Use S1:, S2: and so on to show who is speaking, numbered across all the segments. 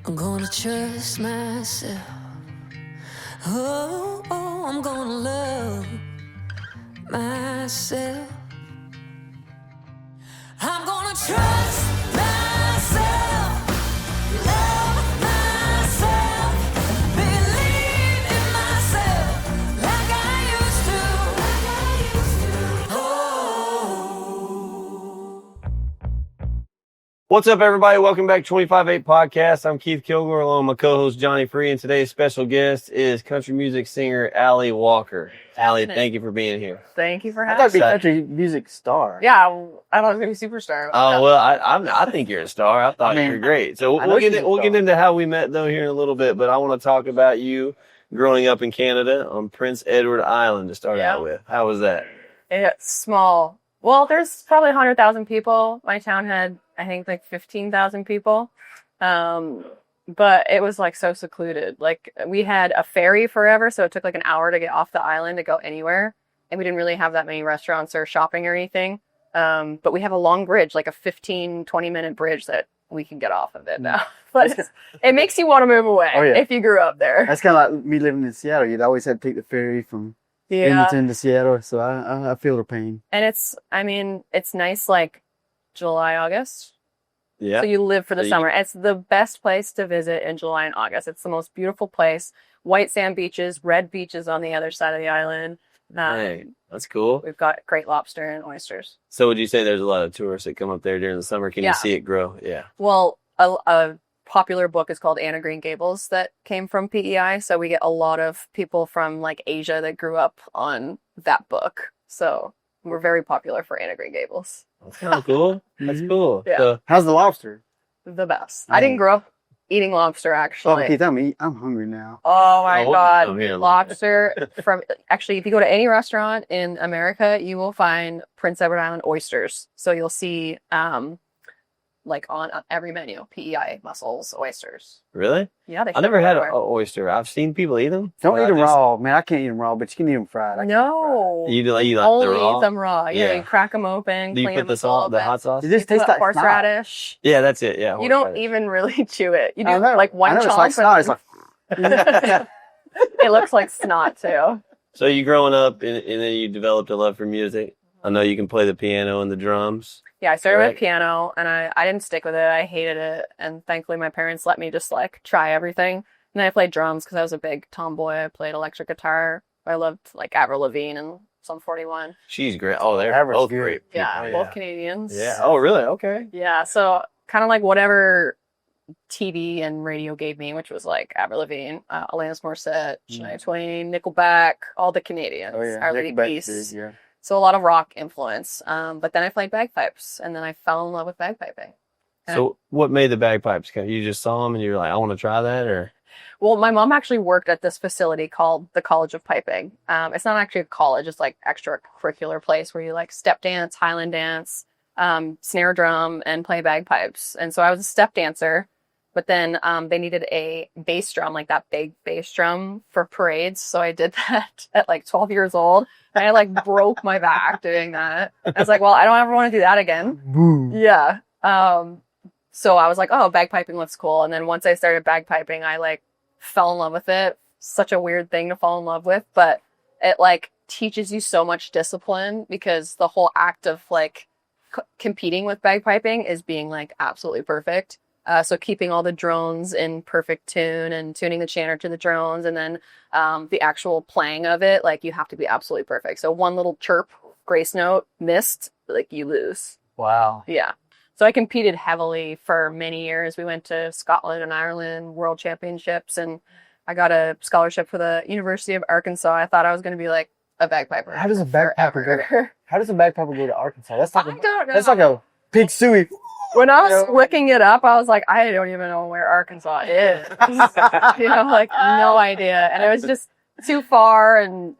S1: I'm gonna trust myself. Oh, I'm gonna love myself. I'm gonna trust myself, love myself, believe in myself like I used to. Oh.
S2: What's up, everybody? Welcome back to 25-8 Podcast. I'm Keith Kilgore, along with my co-host Johnny Free, and today's special guest is country music singer Alli Walker. Alli, thank you for being here.
S3: Thank you for
S4: I
S3: having
S4: thought
S3: me.
S4: it'd be country music star.
S3: Yeah, I thought it was going to be superstar.
S2: Oh, well, I think you're a star. I thought you were great. So
S4: I know she's a
S2: we'll get
S4: star.
S2: into how we met, though, here in a little bit, but I want to talk about you growing up in Canada on Prince Edward Island to start out with. How was that?
S3: It's small. Well, there's probably 100,000 people. My town had, I think, like 15,000 people. But it was like so secluded. Like we had a ferry forever, so it took like an hour to get off the island to go anywhere. And we didn't really have that many restaurants or shopping or anything. But we have a long bridge, like a 15, 20-minute bridge that we can get off of it now. But it makes you want to move away if you grew up there.
S4: That's kind of like me living in Seattle. You'd always have to take the ferry from Edmonton to Seattle, so I feel the pain.
S3: And it's nice like July, August.
S2: Yeah.
S3: So you live for the summer. It's the best place to visit in July and August. It's the most beautiful place. White sand beaches, red beaches on the other side of the island.
S2: Hey, that's cool.
S3: We've got great lobster and oysters.
S2: So would you say there's a lot of tourists that come up there during the summer? Can you see it grow? Yeah.
S3: Well, a popular book is called Anne of Green Gables that came from PEI. So we get a lot of people from like Asia that grew up on that book. So we're very popular for Anne of Green Gables.
S2: That's kind of cool. That's cool.
S3: Yeah.
S2: So,
S4: How's the lobster?
S3: The best. I didn't grow up eating lobster, actually.
S4: Oh, Keith, I'm hungry now.
S3: Oh my God.
S2: I'm here.
S3: Lobster actually, if you go to any restaurant in America, you will find Prince Edward Island oysters. So you'll see, like on every menu, PEI, mussels, oysters.
S2: really?
S3: Yeah.
S2: I never had an oyster. I've seen people eat them.
S4: Don't eat them raw. Man, I can't eat them raw, but you can eat them fried.
S3: No.
S2: You like the
S3: Only
S2: raw?
S3: eat them raw. Yeah. You crack them open,
S2: Do you
S3: clean
S2: put
S3: them
S2: the hot sauce?
S4: It just tastes like snot.
S3: horseradish.
S2: Yeah, that's it. Yeah.
S3: You don't even really chew it. You do
S4: I know.
S3: like one
S4: I know,
S3: chomp.
S4: it's like snot. It's like...
S3: It looks like snot too.
S2: So you growing up and then you developed a love for music. I know you can play the piano and the drums.
S3: Yeah, I started
S2: Right.
S3: with piano, and I didn't stick with it. I hated it, and thankfully my parents let me just, like, try everything. And then I played drums because I was a big tomboy. I played electric guitar. I loved, like, Avril Lavigne and Sum 41.
S2: She's great. Oh, they're
S4: Avril's
S2: both
S4: good.
S2: great.
S3: Yeah,
S2: people.
S3: both Canadians.
S2: Yeah. Oh, really? Okay.
S3: Yeah, so kind of like whatever TV and radio gave me, which was, like, Avril Lavigne, Alanis Morissette, Shania Twain, Nickelback, all the Canadians.
S4: Oh, yeah.
S3: Our Lady
S4: Nickelback
S3: Peace.
S4: is, yeah.
S3: So a lot of rock influence. But then I played bagpipes, and then I fell in love with bagpiping.
S2: So what made the bagpipes come? You just saw them and you were like, I want to try that, or?
S3: Well, my mom actually worked at this facility called the College of Piping. It's not actually a college. It's like extracurricular place where you like step dance, Highland dance, snare drum, and play bagpipes. And so I was a step dancer, but then they needed a bass drum, like that big bass drum for parades. So I did that at like 12 years old. And I like broke my back doing that. I was like, well, I don't ever want to do that again.
S4: Boom.
S3: Yeah. So I was like, oh, bagpiping looks cool. And then once I started bagpiping, I like fell in love with it. Such a weird thing to fall in love with, but it like teaches you so much discipline because the whole act of like competing with bagpiping is being like absolutely perfect. So keeping all the drones in perfect tune and tuning the chanter to the drones, and then the actual playing of it, like you have to be absolutely perfect. So one little chirp, grace note, missed, like you lose.
S4: Wow.
S3: Yeah. So I competed heavily for many years. We went to Scotland and Ireland World Championships, and I got a scholarship for the University of Arkansas. I thought I was going to be like a bagpiper.
S4: How does a bagpiper go? How does a bagpiper go to Arkansas? That's like
S3: I don't know.
S4: That's like a pig suey.
S3: When I was looking it up, I was like, I don't even know where Arkansas is. Like no idea. And it was just too far. And,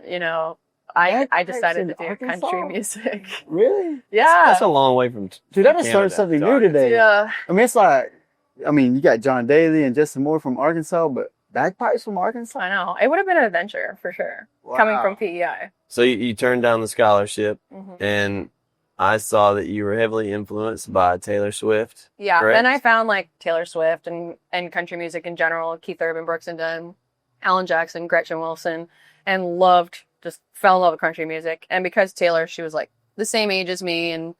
S3: I decided to do
S4: Arkansas?
S3: country music.
S4: Really?
S3: Yeah.
S2: That's a long way from.
S4: Dude, I just learned something new today.
S3: Yeah.
S4: I mean, it's like, you got John Daly and Justin Moore from Arkansas, but bagpipes from Arkansas?
S3: I know. It would have been an adventure for sure.
S4: Wow.
S3: Coming from PEI.
S2: So you turned down the scholarship,
S3: Mhm.
S2: and I saw that you were heavily influenced by Taylor Swift.
S3: Yeah.
S2: correct?
S3: Then I found like Taylor Swift and country music in general, Keith Urban, Brooks and Dunn, Alan Jackson, Gretchen Wilson, and just fell in love with country music. And because Taylor, she was like the same age as me and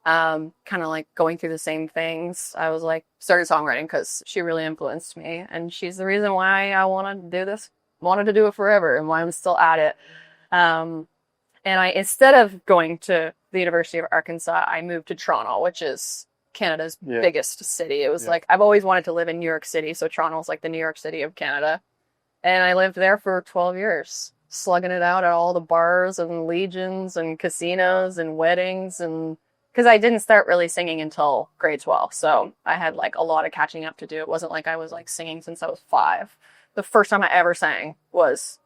S3: kind of like going through the same things, I was like, started songwriting because she really influenced me. And she's the reason why I wanted to do this, wanted to do it forever, and why I'm still at it. And instead of going to the University of Arkansas, I moved to Toronto, which is Canada's biggest city. It was like, I've always wanted to live in New York City. So Toronto's like the New York City of Canada. And I lived there for 12 years, slugging it out at all the bars and legions and casinos and weddings. And because I didn't start really singing until grade 12. So I had like a lot of catching up to do. It wasn't like I was like singing since I was 5. The first time I ever sang was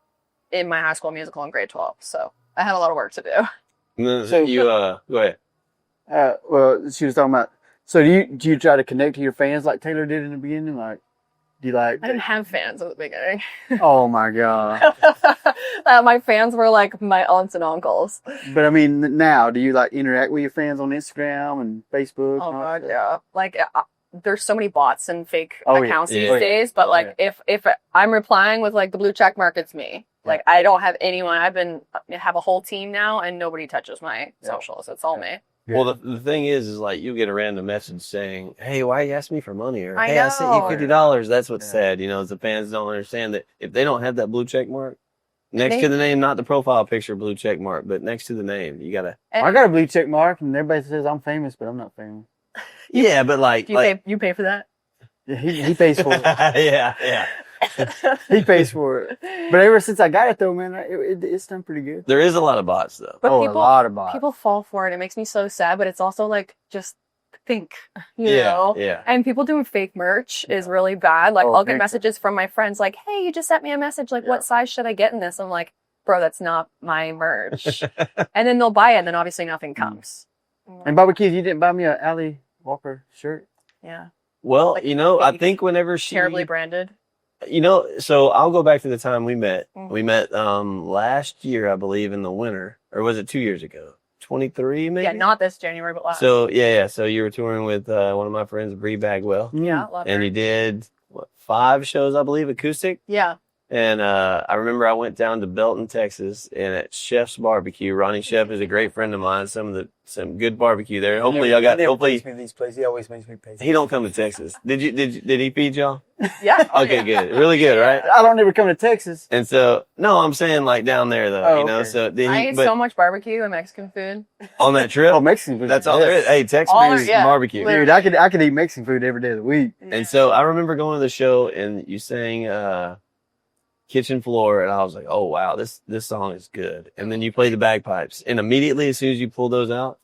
S3: in my high school musical in grade 12. So I had a lot of work to do.
S2: So you go ahead.
S4: Well, she was talking about. So do you try to connect to your fans like Taylor did in the beginning? Like, do you like?
S3: I didn't have fans at the beginning.
S4: Oh my god!
S3: My fans were like my aunts and uncles.
S4: But I mean, now do you like interact with your fans on Instagram and Facebook?
S3: Oh
S4: and all
S3: god,
S4: that?
S3: yeah. Like there's so many bots and fake
S4: Oh, yeah.
S3: accounts these
S2: Yeah.
S3: days. But like if I'm replying with like the blue check mark, it's me. Like I don't have anyone. I have a whole team now, and nobody touches my socials. It's all me.
S2: Well, the thing is like you'll get a random message saying, "Hey, why you ask me for money?" Or
S3: I
S2: "Hey, I sent you
S3: know.
S2: $50." That's what's said. You know, the fans don't understand that if they don't have that blue check mark next to the name, not the profile picture, blue check mark, but next to the name, you gotta.
S4: I got a blue check mark, and everybody says I'm famous, but I'm not famous.
S2: Yeah, but like,
S3: Do you pay for that?
S4: Yeah, he pays for it.
S2: yeah.
S4: He pays for it. But ever since I got it, though, man, it's done pretty good.
S2: There is a lot of bots though.
S3: But
S4: a lot of bots.
S3: people fall for it. It makes me so sad, but it's also like just think, you
S2: Yeah,
S3: know?
S2: yeah.
S3: And people doing fake merch is really bad. Like I'll get
S4: thank
S3: messages from my friends like, "Hey, you just sent me a message. Like, what size should I get in this?" I'm like, "Bro, that's not my merch." And then they'll buy it, and then obviously nothing comes.
S4: And barbecue, you didn't buy me a Alli Walker shirt?
S3: Yeah.
S2: Well,
S3: Like,
S2: you know, I
S3: fake,
S2: think whenever she
S3: Terribly branded.
S2: You know, so I'll go back to the time we met.
S3: Mhm.
S2: We met last year, I believe, in the winter, or was it 2 years ago? 23, maybe.
S3: Yeah, not this January, but last.
S2: So yeah. So you were touring with one of my friends, Bree Bagwell,
S3: Yeah, love
S2: and
S3: her.
S2: you did 5 shows, I believe, acoustic.
S3: Yeah.
S2: And I remember I went down to Belton, Texas, and at Chef's Barbecue. Ronnie Chef is a great friend of mine. Some good barbecue there. Hopefully y'all got. Hopefully
S5: me these places. He always makes me pay.
S2: he don't come to Texas. Did he feed y'all?
S3: Yeah. Oh,
S2: Okay,
S3: yeah.
S2: good, really good, right?
S4: I don't ever come to Texas.
S2: And so, no, I'm saying like down there though,
S4: Oh,
S2: you know.
S4: okay.
S2: So did
S3: I
S2: he,
S3: ate
S2: but
S3: so much barbecue and Mexican food.
S2: on that trip,
S4: Oh, Mexican food.
S2: that's all there is. Hey, Tex
S3: All
S2: Mex
S3: there- yeah,
S2: barbecue.
S3: literally.
S4: Dude, I could eat Mexican food every day of the week.
S2: And so I remember going to the show and you sang Kitchen Floor, and I was like, oh wow, this song is good. And then you played the bagpipes, and immediately as soon as you pulled those out,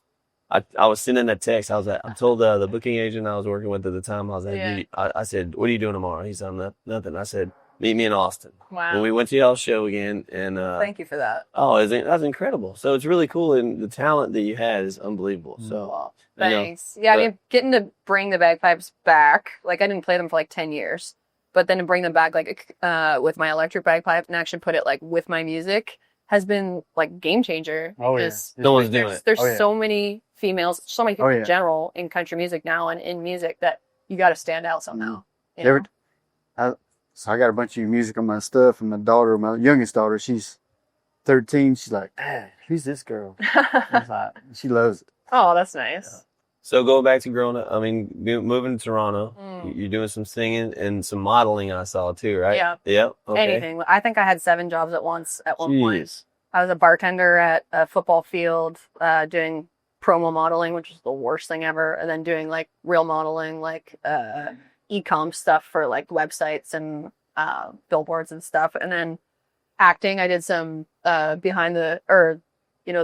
S2: I was sending a text. I told the booking agent I was working with at the time, I was like,
S3: Yeah.
S2: "Dude," I said, what are you doing tomorrow? He said, nothing. I said, meet me in Austin.
S3: Wow.
S2: And we went to y'all's show again, and
S3: Thank you for that.
S2: oh, that's incredible. So it's really cool, and the talent that you had is unbelievable. So you know,
S3: Thanks. Yeah, I
S2: but-
S3: mean, getting to bring the bagpipes back, like I didn't play them for like 10 years, but then to bring them back like with my electric bagpipe and actually put it like with my music has been like game changer.
S4: Oh, yeah.
S3: because
S2: no one's doing it.
S3: There's
S4: Oh, yeah.
S3: so many females, so many people
S4: Oh, yeah.
S3: in general in country music now and in music that you got to stand out somehow. you
S4: Every-
S3: know?
S4: So I got a bunch of music on my stuff, and my youngest daughter, she's 13. She's like, Dad, who's this girl? I was like, she loves it.
S3: Oh, that's nice.
S2: So going back to growing up, I mean, moving to Toronto,
S3: Mm.
S2: you're doing some singing and some modeling. I saw too, right?
S3: Yeah.
S2: Yep. Okay.
S3: Anything. I think I had 7 jobs at once at one point.
S2: Jeez.
S3: I was a bartender at a football field, doing promo modeling, which is the worst thing ever, and then doing like real modeling, like e-com stuff for like websites and billboards and stuff, and then acting. I did some behind the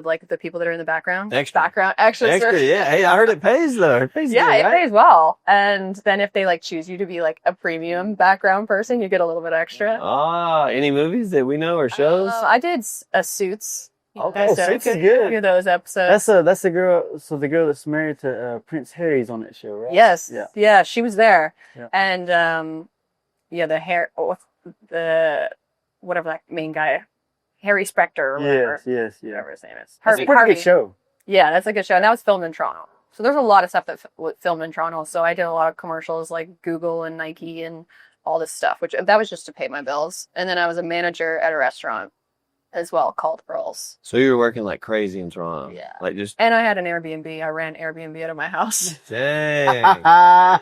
S3: like the people that are in the background,
S2: Extra.
S3: background extras.
S2: Extra, yeah. Hey, I heard it pays though. It pays
S3: Yeah,
S2: good,
S3: it
S2: right?
S3: pays well. And then if they like choose you to be like a premium background person, you get a little bit extra.
S2: Ah, any movies that we know or shows?
S3: I did a Suits.
S4: Okay,
S3: episode.
S4: Suits is good.
S3: A few of those episodes.
S4: That's the girl. So the girl that's married to Prince Harry's on that show, right?
S3: Yes.
S4: Yeah.
S3: Yeah, she was there.
S4: Yeah.
S3: And the hair whatever that main guy, Harry Specter or whatever.
S4: Yes. Yeah.
S3: Whatever his name is.
S4: It's a pretty good show.
S3: Yeah, that's a good show. And that was filmed in Toronto. So there's a lot of stuff that filmed in Toronto. So I did a lot of commercials like Google and Nike and all this stuff, which that was just to pay my bills. And then I was a manager at a restaurant as well called Earl's.
S2: So you were working like crazy in Toronto.
S3: Yeah.
S2: Like just
S3: And I had an Airbnb. I ran Airbnb out of my house.
S2: dang.
S3: So I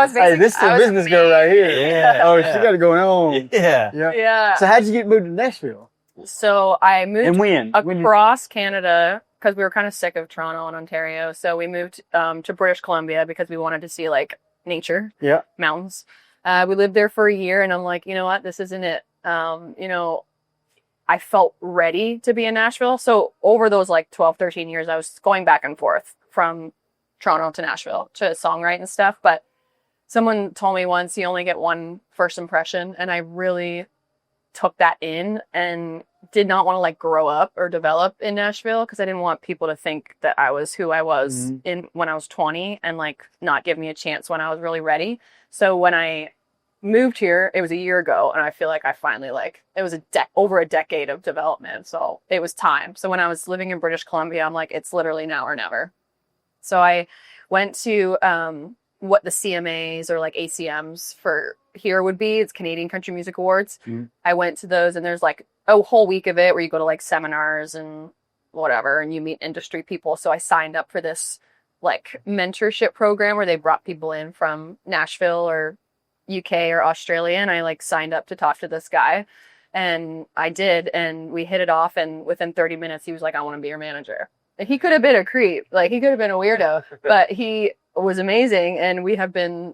S3: was
S4: Hey, this is a business girl right here.
S2: Yeah.
S4: Oh, she got it going on.
S2: Yeah.
S4: Yeah.
S3: Yeah.
S4: So how'd you get moved to Nashville?
S3: So I moved
S4: And when?
S3: across Canada because we were kind of sick of Toronto and Ontario. So we moved to British Columbia because we wanted to see like nature,
S4: Yeah.
S3: mountains. We lived there for a year and I'm like, you know what? This isn't it. I felt ready to be in Nashville. So over those like 12, 13 years, I was going back and forth from Toronto to Nashville to songwrite and stuff. But someone told me once you only get one first impression. And I really took that in and did not want to like grow up or develop in Nashville because I didn't want people to think that I was who I was in when I was 20 and like not give me a chance when I was really ready. So when I moved here, it was a year ago, and I feel like I finally it was over a decade of development, so it was time. So when I was living in British Columbia, I'm like, it's literally now or never. So I went to what the CMAs or like ACMs for here would be. It's Canadian Country Music Awards. I went to those, and there's like a whole week of it where you go to like seminars and whatever, and you meet industry people. So I signed up for this like mentorship program where they brought people in from Nashville or UK or Australia, and I like signed up to talk to this guy, and I did, and we hit it off, and within 30 minutes he was like, I want to be your manager. He could have been a creep, like he could have been a weirdo, but he was amazing, and we have been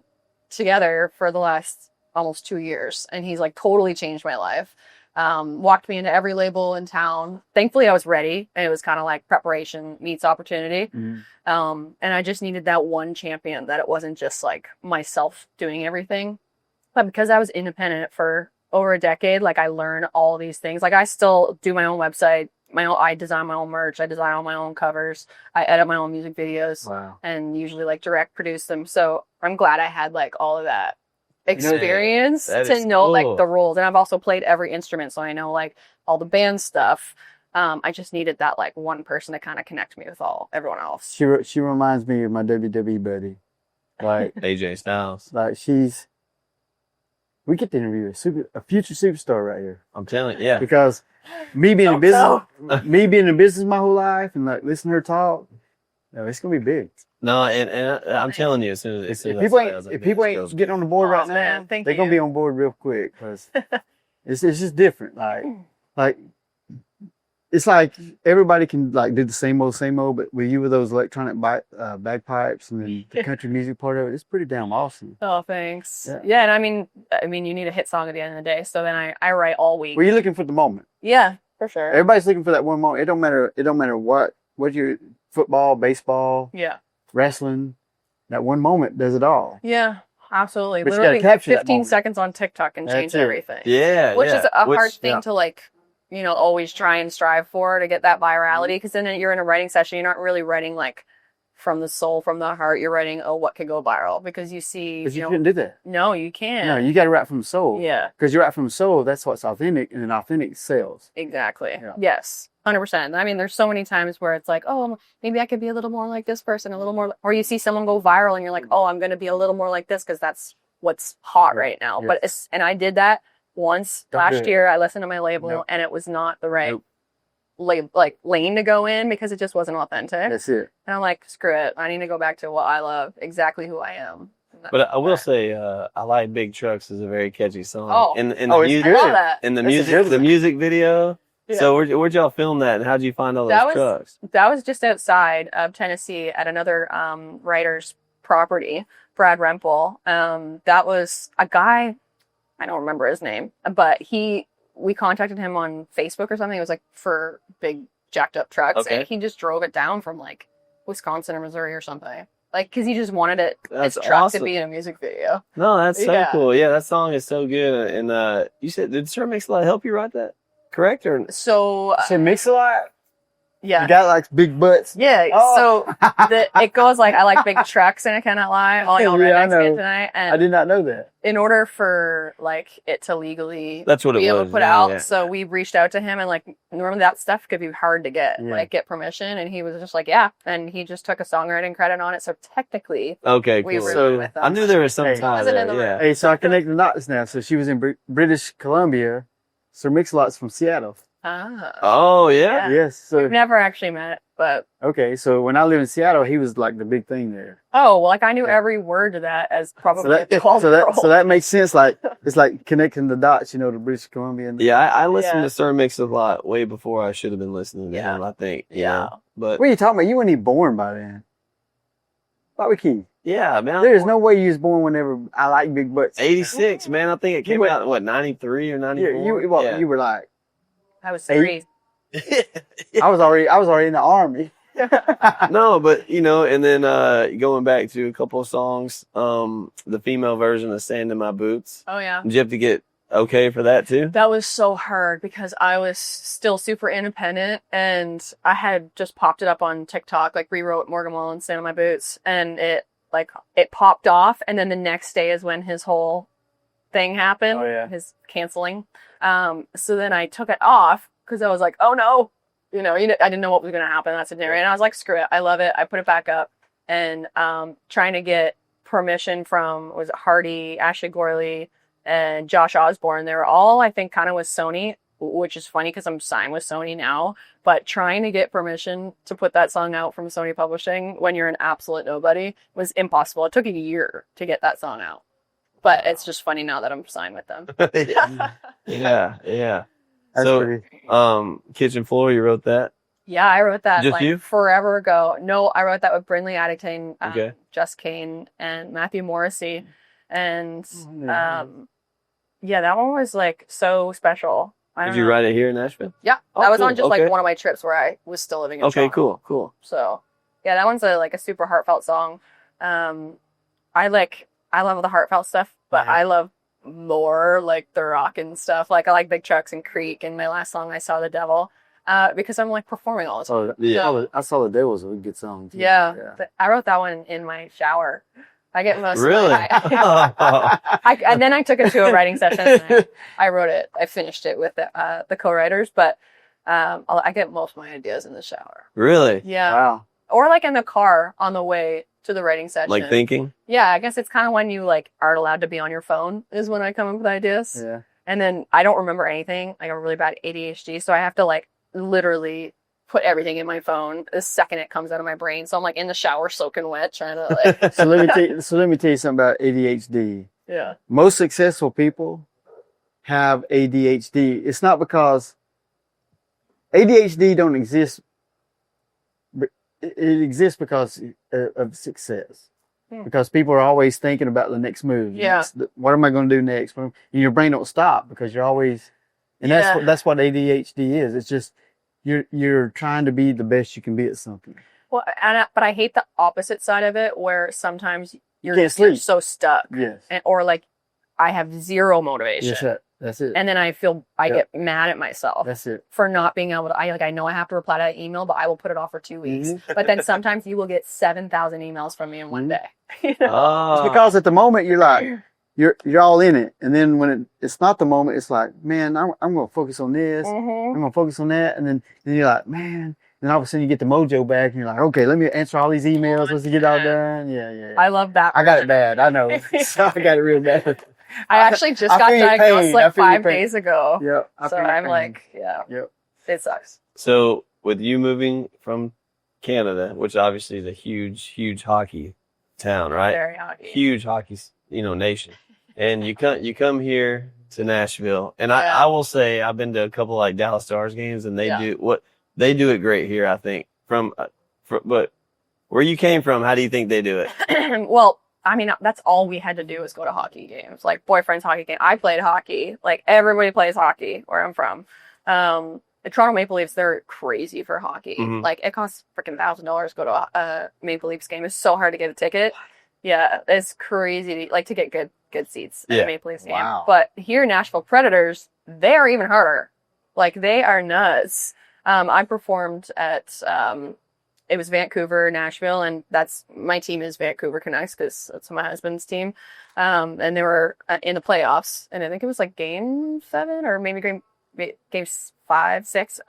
S3: together for the last almost 2 years, and he's like totally changed my life. Walked me into every label in town. Thankfully I was ready, and it was kind of like preparation meets opportunity. And I just needed that one champion, that it wasn't just like myself doing everything. But because I was independent for over a decade, like I learned all these things. Like I still do my own website, I design my own merch, I design all my own covers, I edit my own music videos, and usually like direct produce them. So I'm glad I had like all of that experience to know like the rules. And I've also played every instrument, so I know like all the band stuff. I just needed that like one person to kind of connect me with everyone else.
S4: She reminds me of my WWE buddy. Like
S2: AJ Styles.
S4: Like we get to interview a future superstar right here.
S2: I'm telling you, yeah.
S4: Because me being in business my whole life and like listening to her talk, it's gonna be big.
S2: No, and I'm telling you, as soon as
S4: if people ain't getting on the board right now, they're gonna be on board real quick because it's just different. Like it's like everybody can like do the same old, but with you with those electronic bagpipes and then the country music part of it, it's pretty damn awesome.
S3: Oh, thanks. Yeah, and I mean, you need a hit song at the end of the day. So then I write all week.
S4: Were you looking for the moment?
S3: Yeah, for sure.
S4: Everybody's looking for that one moment. It don't matter what your football, baseball, wrestling. That one moment does it all.
S3: Yeah, absolutely.
S4: But
S3: literally
S4: you gotta capture
S3: 15 seconds on TikTok and change everything.
S2: Yeah,
S3: which is a hard thing to like, always try and strive for, to get that virality. Because then you're in a writing session, you're not really writing like from the soul, from the heart. You're writing, what could go viral? Because you see,
S4: Because you couldn't do that.
S3: No, you can't.
S4: No, you got to write from the soul.
S3: Yeah.
S4: Because you write from the soul, that's what's authentic, and then authentic sells.
S3: Exactly.
S4: Yeah.
S3: Yes. 100%. I mean, there's so many times where it's like, maybe I could be a little more like this person, a little more, or you see someone go viral and you're like, I'm going to be a little more like this because that's what's hot right now.
S4: Yes.
S3: But and I did that once last year. I listened to my label and it was not the right lane to go in because it just wasn't authentic.
S4: That's it.
S3: And I'm like, screw it. I need to go back to what I love, exactly who I am.
S2: But I will say, I like Big Trucks is a very catchy song.
S3: Oh,
S2: and
S3: I love that.
S2: And the music video.
S3: Yeah.
S2: So where'd y'all film that, and how'd you find all those trucks?
S3: That was just outside of Tennessee at another writer's property, Brad Rempel. That was a guy, I don't remember his name, but we contacted him on Facebook or something. It was like for big jacked up trucks, and he just drove it down from like Wisconsin or Missouri or something. Like, because he just wanted his truck to be in a music video.
S2: No, that's so cool. Yeah, that song is so good. And you said, did Sir Mix-a-Lot help you write that? Correct? Or
S3: so
S4: Mix-a-Lot?
S3: Yeah.
S4: The guy likes big butts.
S3: Yeah.
S4: Oh.
S3: So it goes like, I like big trucks and I cannot lie. All y'all
S4: Yeah, I
S3: rednecks
S4: know.
S3: get tonight. And
S4: I did not know that.
S3: in order for like it to legally
S2: That's what it
S3: be able
S2: was,
S3: to put
S2: yeah,
S3: out,
S2: yeah.
S3: so we reached out to him and like normally that stuff could be hard to get,
S4: Yeah.
S3: like get permission, and he was just like, yeah, and he just took a songwriting credit on it. So technically,
S2: Okay,
S3: we
S2: cool.
S3: were
S4: So,
S3: with them.
S2: I knew there was some
S4: Hey.
S2: tie
S3: Wasn't in
S2: there.
S3: the
S2: Yeah.
S3: room.
S4: Hey, so I connected the dots now. So she was in British Columbia. Sir Mix-a-Lot's from Seattle.
S3: Ah.
S2: Oh yeah.
S3: Yeah.
S4: Yes. So
S3: We've never actually met, but
S4: okay. So when I lived in Seattle, he was like the big thing there.
S3: well, like I knew every word to that as probably
S4: So that,
S3: a 12-year-old.
S4: so that makes sense. Like it's like connecting the dots, you know, to British Columbia. And
S2: Yeah, I listened
S3: Yeah.
S2: to Sir Mix a lot way before I should have been listening to
S3: Yeah.
S2: him. I think. you
S3: Yeah.
S2: know. But
S4: What are you talking about? You weren't even born by then. Bobby Keith.
S2: yeah, man.
S4: There's no way you was born whenever I like big butts.
S2: 86, man. I think it came
S4: went-
S2: out what 93 or
S4: Yeah,
S2: 94.
S4: you were like
S3: I was
S4: 8.
S3: 3.
S4: I was already in the army.
S2: No, but you know, and then going back to a couple of songs, the female version of "Sand in My Boots."
S3: Oh yeah.
S2: Did you have to get okay for that too?
S3: That was so hard because I was still super independent and I had just popped it up on TikTok, like rewrote Morgan Wallen, Stand on My Boots, and it popped off. And then the next day is when his whole thing happened,
S4: Oh, yeah.
S3: his canceling. So then I took it off because I was like, oh no, I didn't know what was going to happen in that scenario. And I was like, screw it. I love it. I put it back up and trying to get permission from, was it Hardy, Ashley Gorley, and Josh Osborne. They were all, I think, kind of with Sony, which is funny because I'm signed with Sony now. But trying to get permission to put that song out from Sony Publishing when you're an absolute nobody was impossible. It took a year to get that song out. But it's just funny now that I'm signed with them.
S2: yeah.
S4: That's
S2: So,
S4: pretty.
S2: Kitchen Floor, you wrote that?
S3: Yeah, I wrote that
S2: Just you?
S3: forever ago. No, I wrote that with Brindley Addington,
S2: Okay.
S3: Jess Kane, and Matthew Morrissey. And
S4: yeah.
S3: yeah, that one was like so special. I
S2: Did
S3: don't
S2: you
S3: know.
S2: write it here in Nashville?
S3: Yeah,
S2: Oh,
S3: that was
S2: cool.
S3: on just
S2: Okay.
S3: like one of my trips where I was still living in
S2: Okay,
S3: Toronto.
S2: cool.
S3: So yeah, that one's a super heartfelt song. I love the heartfelt stuff, but
S4: Yeah.
S3: I love more like the rockin' stuff. Like I like Big Trucks and Creek, and my last song I Saw the Devil, because I'm like performing all the time.
S4: Oh,
S2: Yeah.
S4: I saw the Devils a good song. Too.
S3: Yeah, I wrote that one in my shower. I get most
S2: Really?
S3: and then I took it to a writing session. And I wrote it. I finished it with the co-writers, but I get most of my ideas in the shower.
S2: Really?
S3: Yeah,
S4: Wow.
S3: or like in the car on the way to the writing session.
S2: Like thinking?
S3: Yeah, I guess it's kind of when you like aren't allowed to be on your phone is when I come up with ideas.
S4: Yeah.
S3: And then I don't remember anything. I have really bad ADHD, so I have to like literally put everything in my phone the second it comes out of my brain. So I'm like in the shower soaking wet trying to like
S4: So let me tell you something about ADHD.
S3: yeah.
S4: Most successful people have ADHD. It's not because ADHD don't exist, but it exists because of success. Because people are always thinking about the next move.
S3: Yeah.
S4: What am I going to do next? And your brain don't stop because you're always, and
S3: Yeah.
S4: that's what ADHD is. It's just you're trying to be the best you can be at something.
S3: Well, but I hate the opposite side of it where sometimes you're
S4: can't sleep.
S3: so stuck.
S4: Yes.
S3: Or like I have zero motivation.
S4: Yes, that's it.
S3: And then I
S4: Yep.
S3: get mad at myself.
S4: That's it.
S3: For not being able to, I know I have to reply to that email, but I will put it off for 2 weeks.
S4: Mm-hmm.
S3: But then sometimes you will get 7,000 emails from me in one day.
S4: It's
S2: Oh.
S4: because at the moment you're like, you're all in it. And then when it's not the moment, it's like, man, I'm going to focus on this. I'm going to focus on that. And then you're like, man, then all of a sudden you get the mojo back and you're like, okay, let me answer all these emails. Let's get it all done. Yeah.
S3: I love that.
S4: I got it bad. I know. So I got it real bad.
S3: I actually just
S4: I
S3: got
S4: feel your
S3: diagnosed
S4: pain. I
S3: like
S4: feel your
S3: 5
S4: pain.
S3: days ago.
S4: Yep.
S3: So I'm like, yeah,
S4: Yep.
S3: it sucks.
S2: So with you moving from Canada, which obviously is a huge hockey town, right?
S3: Very hockey.
S2: Huge hockey, nation. And you come here to Nashville, and
S3: Yeah.
S2: I will say I've been to a couple like Dallas Stars games, and they do it great here. I think but where you came from, how do you think they do it?
S3: Well, I mean, that's all we had to do was go to hockey games, like boyfriend's hockey game. I played hockey. Like everybody plays hockey where I'm from. The Toronto Maple Leafs, they're crazy for hockey.
S2: Mhm.
S3: Like it costs freaking $1,000 to go to a Maple Leafs game. It's so hard to get a ticket. Yeah, it's crazy. Like to get good seats at
S2: Yeah.
S3: a Maple Leafs game.
S4: Wow.
S3: But here, Nashville Predators, they are even harder. Like they are nuts. I performed at it was Vancouver, Nashville, and my team is Vancouver Canucks because that's my husband's team. And they were in the playoffs, and I think it was like game 7 or maybe game 5, 6.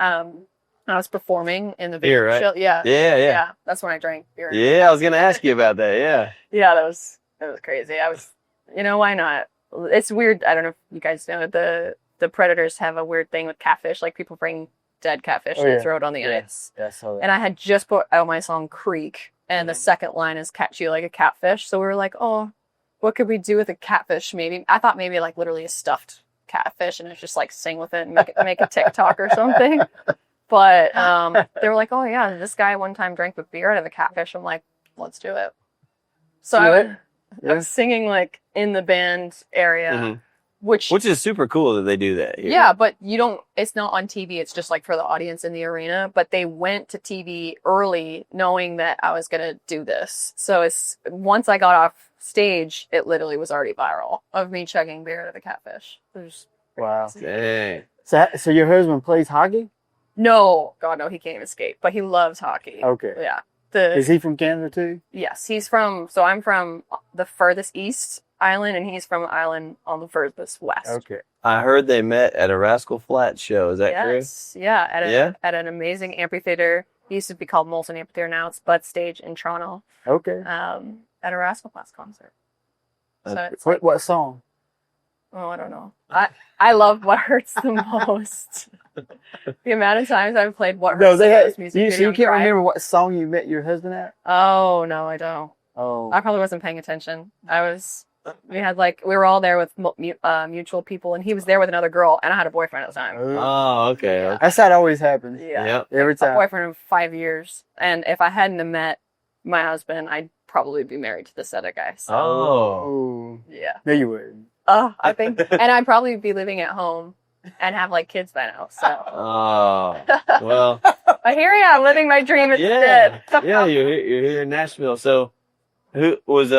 S3: I was performing in the
S2: Beer, right?
S3: show. Yeah.
S2: Yeah.
S3: That's when I drank beer.
S2: Yeah, I was gonna ask you about that. Yeah.
S3: Yeah, that was crazy. I was, why not? It's weird. I don't know if you guys know the Predators have a weird thing with catfish. Like people bring dead catfish and throw it on the ice.
S4: Yeah, so
S3: And I had just put out my song Creek, and the second line is catch you like a catfish. So we were like, oh, what could we do with a catfish? Maybe I thought maybe like literally a stuffed catfish, and it's just like sing with it and make a TikTok or something. But they were like, oh yeah, this guy one time drank the beer out of the catfish. I'm like, let's do it. So I was singing like in the band area, which
S2: is super cool that they do that here.
S3: Yeah, but it's not on TV. It's just like for the audience in the arena. But they went to TV early knowing that I was going to do this. So once I got off stage, it literally was already viral of me chugging beer out of the catfish.
S4: wow.
S2: Dang.
S4: So your husband plays hockey?
S3: No, God, no, he can't even skate, but he loves hockey.
S4: Okay.
S3: Yeah.
S4: Is he from Canada too?
S3: Yes, I'm from the furthest east island, and he's from the island on the furthest west.
S4: Okay.
S2: I heard they met at a Rascal Flatts show. Is that
S3: Yes. Yeah. At an amazing amphitheater. It used to be called Molson Amphitheater. Now it's Bud Stage in Toronto.
S4: Okay.
S3: At a Rascal Flatts concert. So it's
S4: what song?
S3: Oh, I don't know. I love What Hurts the Most. The amount of times I've played What Hurts the Most music
S4: so you can't remember what song you met your husband at?
S3: Oh, no, I don't.
S4: Oh.
S3: I probably wasn't paying attention. We were all there with mutual people, and he was there with another girl, and I had a boyfriend at the time.
S2: Oh, okay.
S4: That's how it always happens.
S3: Yeah.
S2: Yep.
S4: Every time.
S3: A boyfriend of 5 years. And if I hadn't have met my husband, I'd probably be married to this other guy. So,
S4: Oh.
S3: yeah.
S4: No, you wouldn't.
S3: I think, and I'd probably be living at home and have like kids by now. So,
S2: Oh, well,
S3: but here I am living my dream instead.
S2: yeah, you're here in Nashville. So, who was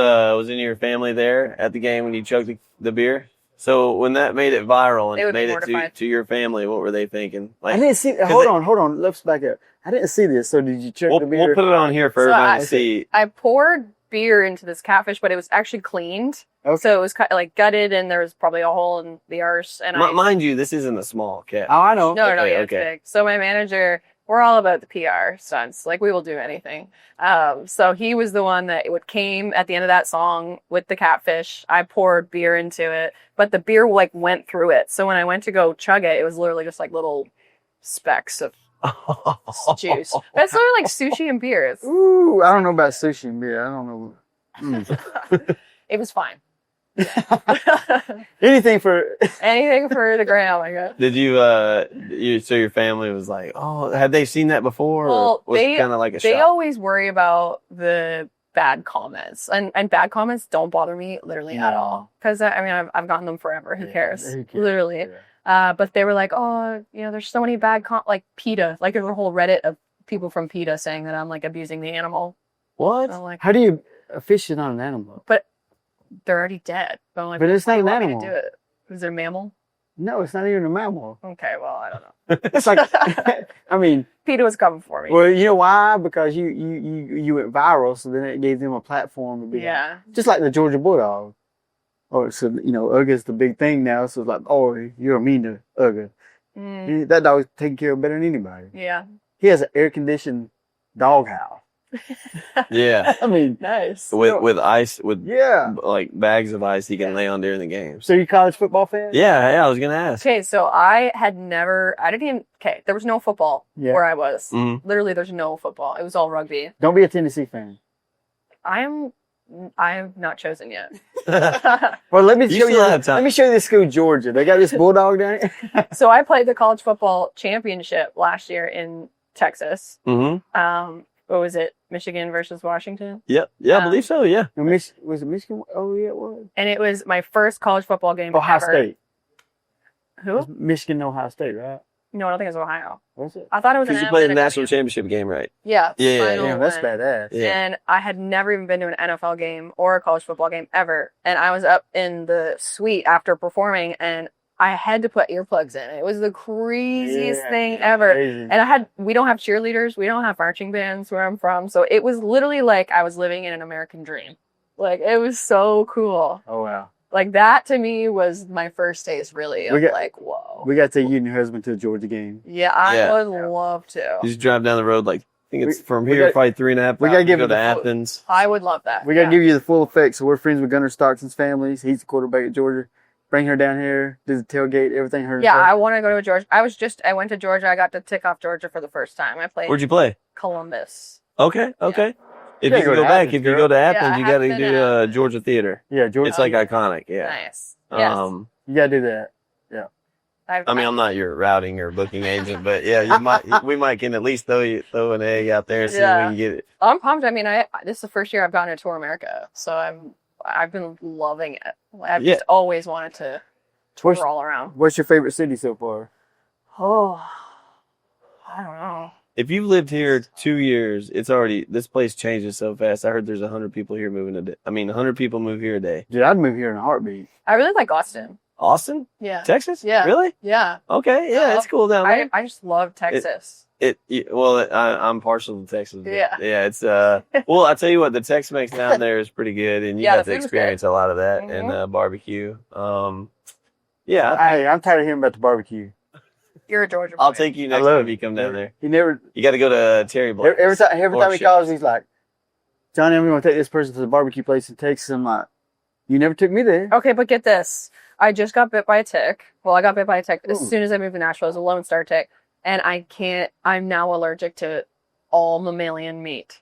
S2: in your family there at the game when you chugged the beer? So when that made it viral and
S3: They would be
S2: made it
S3: mortified.
S2: to your family, what were they thinking?
S4: I didn't see. Hold on. Let's back up. I didn't see this. So did you chug the beer?
S2: We'll put it on here for
S3: So
S2: everybody to see.
S3: I poured beer into this catfish, but it was actually cleaned.
S4: Okay.
S3: So it was kind of like gutted, and there was probably a hole in the arse. And
S2: Mind you, this isn't a small cat.
S4: Oh, I know.
S3: No,
S2: Okay,
S3: yeah,
S2: okay.
S3: it's big. So my manager, we're all about the PR stunts. Like we will do anything. So he was the one that came at the end of that song with the catfish. I poured beer into it, but the beer like went through it. So when I went to go chug it, it was literally just like little specks of juice. But it's literally like sushi and beer.
S4: Ooh, I don't know about sushi and beer. I don't know.
S3: It was fine.
S4: Anything for
S3: Anything for the gram, I guess.
S2: Did so your family was like, oh, had they seen that before?
S3: Well,
S2: or was it kind of like a
S3: they
S2: shock?
S3: always worry about the bad comments, and bad comments don't bother me literally at all, because I've gotten them forever. Who cares? Literally.
S4: Yeah.
S3: But they were like, oh, there's so many bad like PETA, like there's a whole Reddit of people from PETA saying that I'm like abusing the animal.
S2: What?
S3: And I'm like,
S4: How do you? A fish is not an animal.
S3: but they're already dead. But I'm like,
S4: But it's
S3: why
S4: not
S3: do you
S4: an
S3: want me to
S4: animal.
S3: do it? Is it a mammal?
S4: No, it's not even a mammal.
S3: Okay, well, I don't know.
S4: It's like, I mean,
S3: PETA was coming for me.
S4: well, you know why? Because you went viral, so then it gave them a platform to be.
S3: Yeah.
S4: Just like the Georgia Bulldog. Oh, so Uga's the big thing now. So it's like, oh, you're mean to Uga.
S3: Mm,
S4: That dog's taken care of better than anybody.
S3: yeah.
S4: He has an air conditioned doghouse.
S2: Yeah.
S4: I mean,
S3: Nice.
S2: With ice, with
S4: yeah.
S2: like bags of ice he can lay on during the games.
S4: So you a college football fan?
S2: Yeah, I was gonna ask.
S3: Okay, so I didn't even, there was no football
S4: Yeah.
S3: where I was.
S2: Mhm.
S3: Literally, there's no football. It was all rugby.
S4: Don't be a Tennessee fan.
S3: I am not chosen yet.
S4: Well, let me
S2: You
S4: show you.
S2: still have time.
S4: Let me show you this school, Georgia. They got this bulldog down here.
S3: So I played the college football championship last year in Texas.
S2: Mm-hmm.
S3: What was it? Michigan versus Washington.
S2: Yep. Yeah, I believe so. Yeah.
S4: No, was it Michigan? Oh, yeah, it was.
S3: And it was my first college football game
S4: Ohio
S3: ever.
S4: State. It
S3: Who?
S4: was Michigan, Ohio State, right?
S3: No, I don't think it was Ohio.
S4: Was it?
S3: I thought it was
S2: Because
S3: an
S2: you played the
S3: NFL
S2: national
S3: game.
S2: championship game, right?
S3: Yeah.
S2: Yeah,
S3: final
S4: Damn, that's
S3: win.
S4: badass.
S2: Yeah.
S3: And I had never even been to an NFL game or a college football game ever. And I was up in the suite after performing, and I had to put earplugs in. It was the craziest
S4: Yeah,
S3: thing ever.
S4: crazy.
S3: And we don't have cheerleaders. We don't have marching bands where I'm from. So it was literally like I was living in an American dream. Like, it was so cool.
S4: Oh, wow.
S3: Like, that to me was my first taste, really, of like, whoa.
S4: We got to take you and your husband to a Georgia game.
S3: Yeah, I
S2: Yeah.
S3: would love to.
S2: You just drive down the road, like, I think it's from
S4: we
S2: here,
S4: got-
S2: probably 3.5
S4: we gotta
S2: hours,
S4: give
S2: go
S4: it
S2: to
S4: the full-
S2: Athens.
S3: I would love that.
S4: We got to
S3: yeah.
S4: give you the full effect. So we're friends with Gunnar Stockton's families. He's the quarterback at Georgia. Bring her down here, do the tailgate, everything. Her.
S3: Yeah, I want to go to Georgia. I went to Georgia. I got to tick off Georgia for the first time. I played
S2: Where'd you play?
S3: Columbus.
S2: Okay. If
S4: Yeah,
S2: you
S4: go
S2: go
S4: to
S2: back,
S4: Athens,
S2: if you
S4: girl.
S2: go to Athens,
S3: I
S2: you got to
S3: have
S2: do
S3: been,
S2: Georgia Theater.
S4: Yeah, Georgia.
S2: It's like iconic. Yeah.
S3: Nice. Yes.
S4: You got to do that.
S2: I mean, I'm not your routing or booking agent, but yeah, we might can at least throw an egg out there and see if we
S3: Yeah.
S2: can get it.
S3: I'm pumped. I mean, this is the first year I've gone to Tour America, so I've been loving it. I've just always wanted to tour
S4: What's-
S3: all around.
S4: What's your favorite city so far?
S3: Oh, I don't know.
S2: If you've lived here 2 years, this place changes so fast. I heard there's 100 people here moving a day. 100 people move here a day.
S4: Dude, I'd move here in a heartbeat.
S3: I really like Austin.
S2: Austin,
S3: Yeah.
S2: Texas,
S3: Yeah.
S2: really?
S3: Yeah.
S2: Okay, yeah, it's cool down there.
S3: I just love Texas.
S2: I'm partial to Texas. But
S3: Yeah.
S2: It's well, I tell you what, the Tex-Mex down there is pretty good, and you
S3: Yeah,
S2: got
S3: the
S2: to
S3: food was
S2: experience a lot of that
S3: Mhm.
S2: and barbecue. Yeah,
S4: Hey, I'm tired of hearing about the barbecue.
S3: You're a Georgia boy.
S2: I'll take you next
S4: love
S2: time
S4: it.
S2: you come down there.
S4: He never.
S2: You got to go to Terry Black's.
S4: Every time he calls, he's like, "Johnny, I'm going to take this person to the barbecue place in Texas." I'm like, "You never took me there."
S3: Okay, but get this. I just got bit by a tick. Well, I got bit by a tick as
S4: Ooh.
S3: soon as I moved to Nashville. It was a Lone Star tick. And I'm now allergic to all mammalian meat.